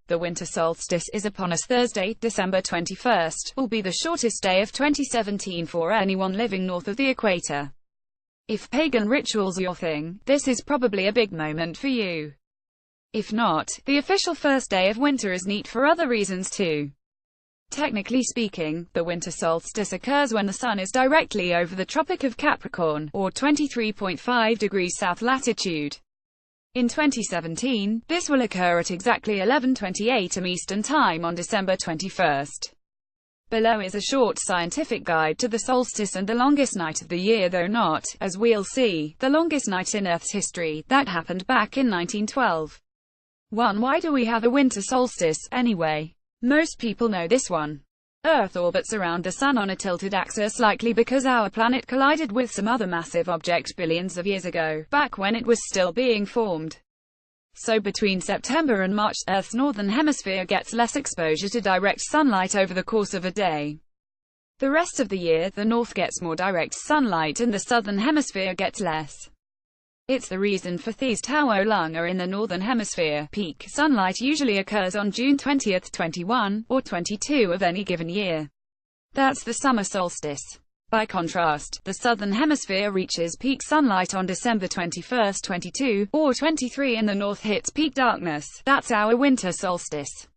The winter solstice is upon us Thursday, December 21st, will be the shortest day of 2017 for anyone living north of the equator. If pagan rituals are your thing, this is probably a big moment for you. If not, the official first day of winter is neat for other reasons too. Technically speaking, the winter solstice occurs when the sun is directly over the Tropic of Capricorn, or 23.5 degrees south latitude. In 2017, this will occur at exactly 11:28 am Eastern Time on December 21st. Below is a short scientific guide to the solstice and the longest night of the year, though not, as we'll see, the longest night in Earth's history. That happened back in 1912. 1. Why do we have a winter solstice, anyway? Most people know this one. Earth orbits around the Sun on a tilted axis, likely because our planet collided with some other massive object billions of years ago, back when it was still being formed. So between September and March, Earth's northern hemisphere gets less exposure to direct sunlight over the course of a day. The rest of the year, the north gets more direct sunlight and the southern hemisphere gets less. It's the reason for These Tao Lunga in the northern hemisphere. Peak sunlight usually occurs on June 20, 21, or 22 of any given year. That's the summer solstice. By contrast, the southern hemisphere reaches peak sunlight on December 21, 22, or 23, and the north hits peak darkness. That's our winter solstice.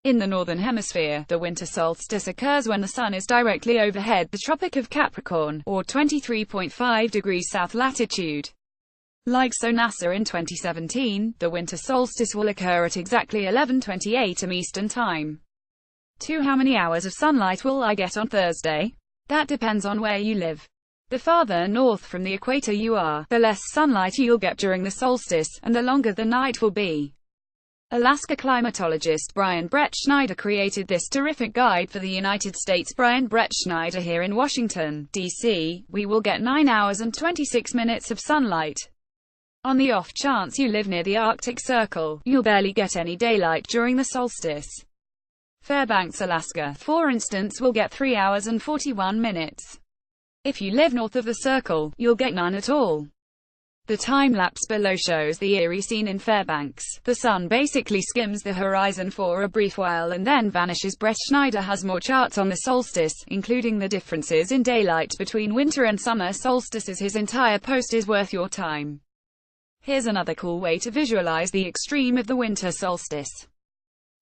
In the northern hemisphere, the winter solstice occurs when the sun is directly overhead the Tropic of Capricorn, or 23.5 degrees south latitude. Like so NASA in 2017, the winter solstice will occur at exactly 11:28 am Eastern Time. 2. How many hours of sunlight will I get on Thursday? That depends on where you live. The farther north from the equator you are, the less sunlight you'll get during the solstice, and the longer the night will be. Alaska climatologist Brian Brett Schneider created this terrific guide for the United States. Brian Brett Schneider here in Washington, D.C., we will get 9 hours and 26 minutes of sunlight. On the off chance you live near the Arctic Circle, you'll barely get any daylight during the solstice. Fairbanks, Alaska, for instance, will get 3 hours and 41 minutes. If you live north of the circle, you'll get none at all. The time-lapse below shows the eerie scene in Fairbanks. The sun basically skims the horizon for a brief while and then vanishes. Brett Schneider has more charts on the solstice, including the differences in daylight between winter and summer solstices. His entire post is worth your time. Here's another cool way to visualize the extreme of the winter solstice.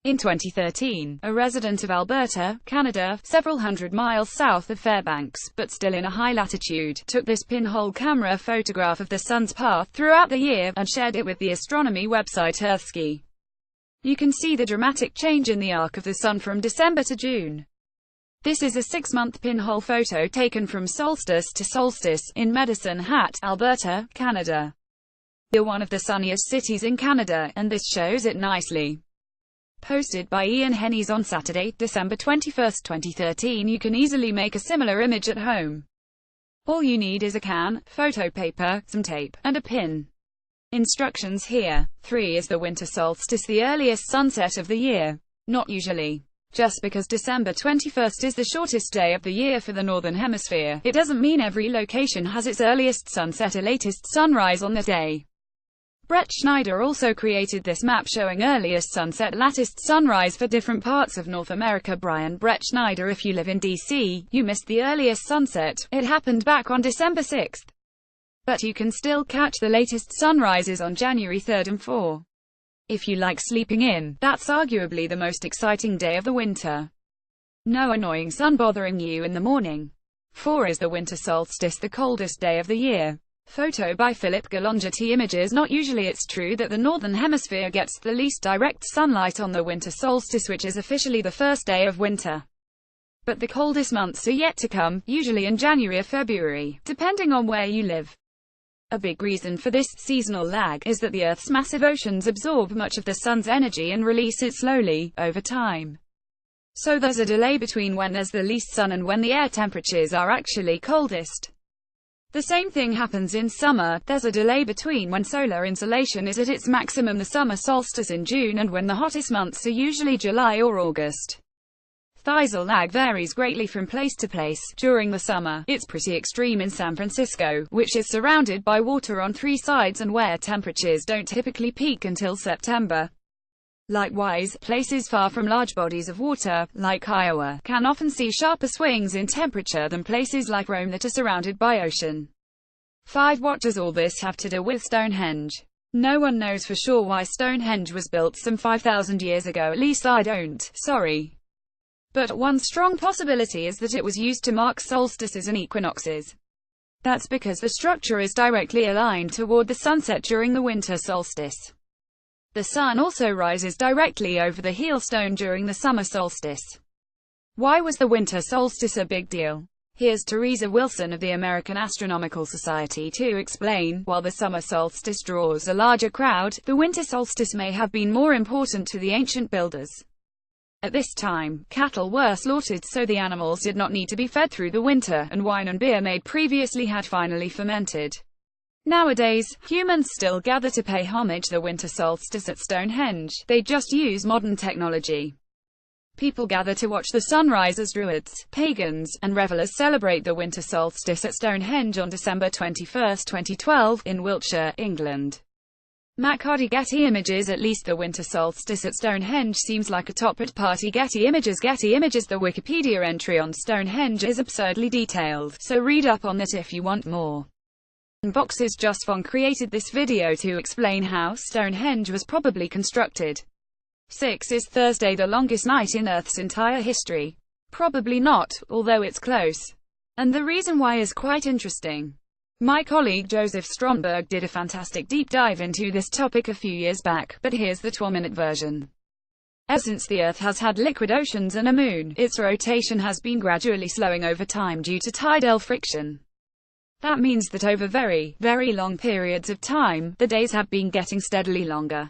In 2013, a resident of Alberta, Canada, several hundred miles south of Fairbanks, but still in a high latitude, took this pinhole camera photograph of the sun's path throughout the year, and shared it with the astronomy website Earthsky. You can see the dramatic change in the arc of the sun from December to June. This is a 6-month pinhole photo taken from solstice to solstice, in Medicine Hat, Alberta, Canada. You're one of the sunniest cities in Canada, and this shows it nicely. Posted by Ian Hennies on Saturday, December 21, 2013. You can easily make a similar image at home. All you need is a can, photo paper, some tape, and a pin. Instructions here. 3. Is the winter solstice the earliest sunset of the year? Not usually. Just because December 21 is the shortest day of the year for the northern hemisphere, it doesn't mean every location has its earliest sunset or latest sunrise on the day. Brett Schneider also created this map showing earliest sunset, latest sunrise for different parts of North America. Brian Brett Schneider: if you live in DC, you missed the earliest sunset, it happened back on December 6. But you can still catch the latest sunrises on January 3 and 4. If you like sleeping in, that's arguably the most exciting day of the winter. No annoying sun bothering you in the morning. 4. Is the winter solstice the coldest day of the year? Photo by Philip Galongetti Images. Not usually. It's true that the northern hemisphere gets the least direct sunlight on the winter solstice, which is officially the first day of winter. But the coldest months are yet to come, usually in January or February, depending on where you live. A big reason for this seasonal lag is that the Earth's massive oceans absorb much of the sun's energy and release it slowly, over time. So there's a delay between when there's the least sun and when the air temperatures are actually coldest. The same thing happens in summer. There's a delay between when solar insolation is at its maximum, the summer solstice in June, and when the hottest months are usually July or August. Thistle lag varies greatly from place to place. During the summer, it's pretty extreme in San Francisco, which is surrounded by water on 3 sides and where temperatures don't typically peak until September. Likewise, places far from large bodies of water, like Iowa, can often see sharper swings in temperature than places like Rome that are surrounded by ocean. 5. What does all this have to do with Stonehenge? No one knows for sure why Stonehenge was built some 5,000 years ago, at least I don't, sorry. But one strong possibility is that it was used to mark solstices and equinoxes. That's because the structure is directly aligned toward the sunset during the winter solstice. The sun also rises directly over the heel stone during the summer solstice. Why was the winter solstice a big deal? Here's Teresa Wilson of the American Astronomical Society to explain. While the summer solstice draws a larger crowd, the winter solstice may have been more important to the ancient builders. At this time, cattle were slaughtered so the animals did not need to be fed through the winter, and wine and beer made previously had finally fermented. Nowadays, humans still gather to pay homage to the winter solstice at Stonehenge, they just use modern technology. People gather to watch the sunrise as druids, pagans, and revelers celebrate the winter solstice at Stonehenge on December 21, 2012, in Wiltshire, England. MacHardy Getty Images. At least the winter solstice at Stonehenge seems like a top-ed party. Getty Images. Getty Images. The Wikipedia entry on Stonehenge is absurdly detailed, so read up on that if you want more. Boxes. Just Fong created this video to explain how Stonehenge was probably constructed. 6. Is Thursday the longest night in Earth's entire history? Probably not, although it's close. And the reason why is quite interesting. My colleague Joseph Stromberg did a fantastic deep dive into this topic a few years back, but here's the 2-minute version. Ever since the Earth has had liquid oceans and a moon, its rotation has been gradually slowing over time due to tidal friction. That means that over very, very long periods of time, the days have been getting steadily longer.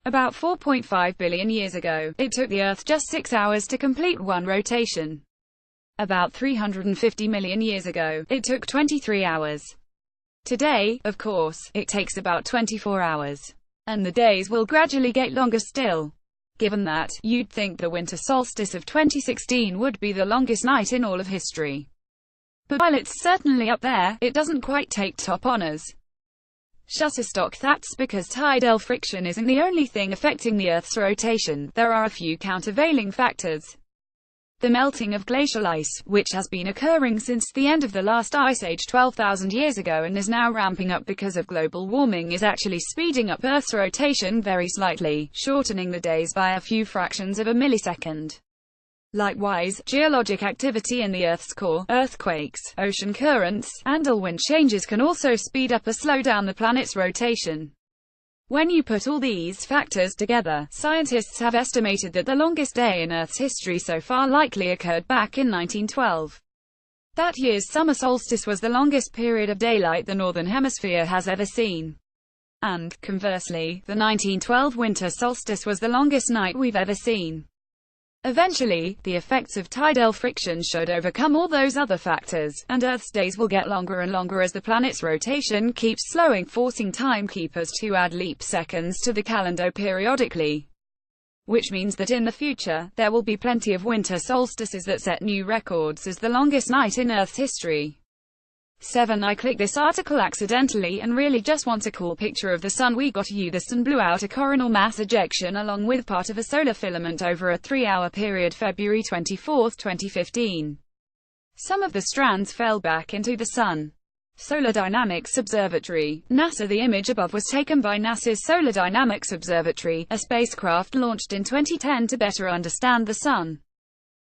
About 4.5 billion years ago, it took the Earth just 6 hours to complete one rotation. About 350 million years ago, it took 23 hours. Today, of course, it takes about 24 hours. And the days will gradually get longer still. Given that, you'd think the winter solstice of 2016 would be the longest night in all of history. But while it's certainly up there, it doesn't quite take top honors. Shutterstock. That's because tidal friction isn't the only thing affecting the Earth's rotation, there are a few countervailing factors. The melting of glacial ice, which has been occurring since the end of the last ice age 12,000 years ago and is now ramping up because of global warming, is actually speeding up Earth's rotation very slightly, shortening the days by a few fractions of a millisecond. Likewise, geologic activity in the Earth's core, earthquakes, ocean currents, and wind changes can also speed up or slow down the planet's rotation. When you put all these factors together, scientists have estimated that the longest day in Earth's history so far likely occurred back in 1912. That year's summer solstice was the longest period of daylight the Northern Hemisphere has ever seen. And, conversely, the 1912 winter solstice was the longest night we've ever seen. Eventually, the effects of tidal friction should overcome all those other factors, and Earth's days will get longer and longer as the planet's rotation keeps slowing, forcing timekeepers to add leap seconds to the calendar periodically. Which means that in the future, there will be plenty of winter solstices that set new records as the longest night in Earth's history. 7. I clicked this article accidentally and really just want a cool picture of the sun. We got you. The sun blew out a coronal mass ejection along with part of a solar filament over a 3-hour period February 24, 2015. Some of the strands fell back into the sun. Solar Dynamics Observatory, NASA. The image above was taken by NASA's Solar Dynamics Observatory, a spacecraft launched in 2010 to better understand the sun.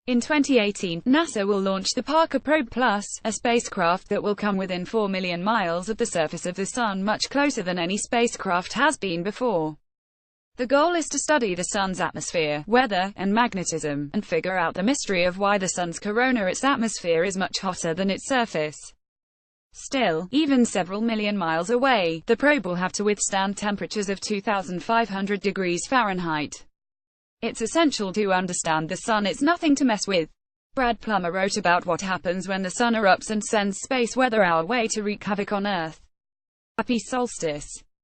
In 2018, NASA will launch the Parker Probe Plus, a spacecraft that will come within 4 million miles of the surface of the Sun, much closer than any spacecraft has been before. The goal is to study the Sun's atmosphere, weather, and magnetism, and figure out the mystery of why the Sun's corona, its atmosphere, is much hotter than its surface. Still, even several million miles away, the probe will have to withstand temperatures of 2,500 degrees Fahrenheit. It's essential to understand the sun. It's nothing to mess with. Brad Plummer wrote about what happens when the sun erupts and sends space weather our way to wreak havoc on Earth. Happy solstice.